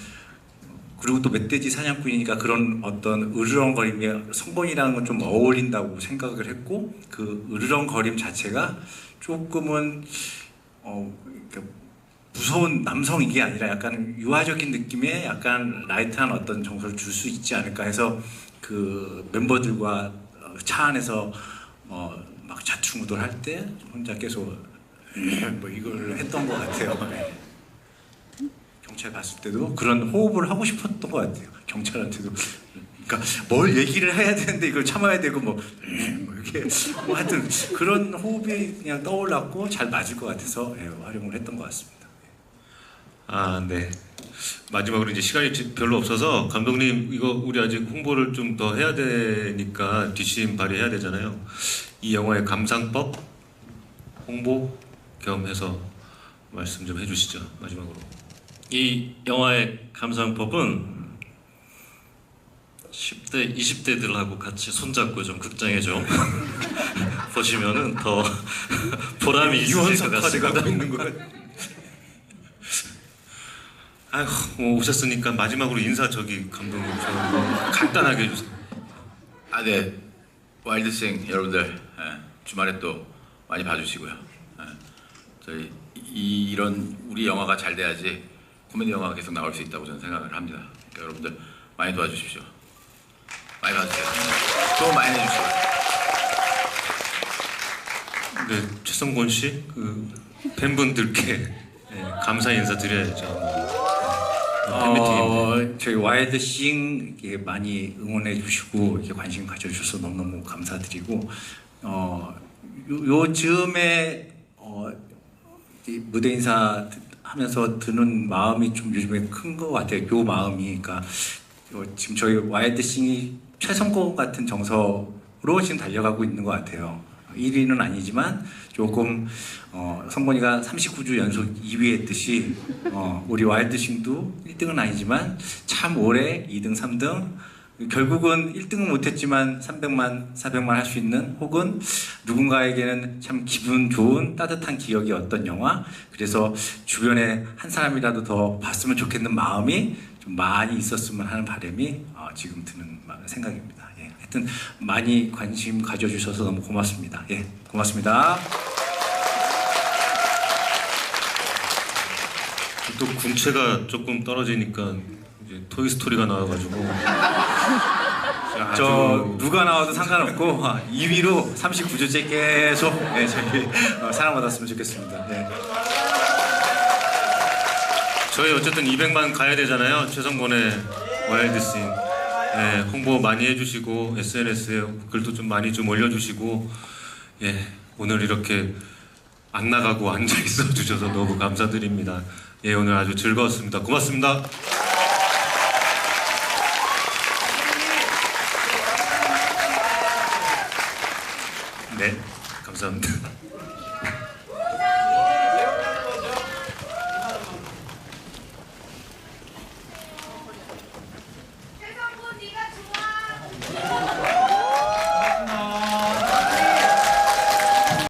그리고 또 멧돼지 사냥꾼이니까 그런 어떤 으르렁거림이 성곤이랑은 좀 어울린다고 생각을 했고, 그 으르렁거림 자체가 조금은 무서운 남성 이게 아니라 약간 유아적인 느낌의 약간 라이트한 어떤 정서를 줄 수 있지 않을까 해서 그 멤버들과 차 안에서 막 좌충우돌할 때 혼자 계속 뭐 이걸 했던 것 같아요. 경찰 갔을 때도 그런 호흡을 하고 싶었던 것 같아요. 경찰한테도. 그러니까 뭘 얘기를 해야 되는데 이걸 참아야 되고 뭐 이렇게 뭐 하여튼 그런 호흡이 그냥 떠올랐고 잘 맞을 것 같아서 활용을 했던 것 같습니다. 네. 마지막으로 이제 시간이 별로 없어서 감독님 이거 우리 아직 홍보를 좀 더 해야 되니까 뒷심 발휘해야 되잖아요. 이 영화의 감상법 홍보 겸해서 말씀 좀 해주시죠. 마지막으로. 이 영화의 감상법은 10대, 20대들하고 같이 손잡고 좀 극장에 좀 보시면은 더 보람이 있으실 것 같습니다. 있는 것 아휴, 뭐 오셨으니까 마지막으로 인사 감독님 좀 간단하게 해주세요. 네. 와일드싱 여러분들 주말에 또 많이 봐주시고요. 저희 이런 우리 영화가 잘 돼야지 코미디 영화가 계속 나올 수 있다고 저는 생각을 합니다. 그러니까 여러분들 많이 도와주십시오. 많이 봐주세요. 도움 많이 해주시고요. 네, 최성곤 씨, 팬분들께 감사 인사 드려야죠. 팬미팅인데. 저희 와일드 싱 이렇게 많이 응원해 주시고 이렇게 관심 가져주셔서 너무너무 감사드리고 요즘에 이 무대 인사 하면서 드는 마음이 좀 요즘에 큰 것 같아요. 요 마음이 그러니까 지금 저희 와일드 싱이 최선곡 같은 정서로 지금 달려가고 있는 것 같아요. 1위는 아니지만 조금 성곤이가 39주 연속 2위 했듯이 우리 와일드싱도 1등은 아니지만 참 오래 2등, 3등 결국은 1등은 못했지만 300만, 400만 할 수 있는 혹은 누군가에게는 참 기분 좋은 따뜻한 기억이 어떤 영화 그래서 주변에 한 사람이라도 더 봤으면 좋겠는 마음이 좀 많이 있었으면 하는 바람이 지금 드는 생각입니다. 예. 하여튼 많이 관심 가져주셔서 너무 고맙습니다. 예, 고맙습니다. 또 군체가 조금 떨어지니까 이제 토이스토리가 나와가지고 저 누가 나와도 상관없고 2위로 39주째 계속 저희 사랑받았으면 좋겠습니다. 네. 저희 어쨌든 200만 가야 되잖아요. 최성곤의 와일드싱. 예, 홍보 많이 해주시고 SNS에 글도 좀 많이 좀 올려주시고 예, 오늘 이렇게 안 나가고 앉아 있어 주셔서 너무 감사드립니다. 예, 오늘 아주 즐거웠습니다. 고맙습니다. 네, 감사합니다.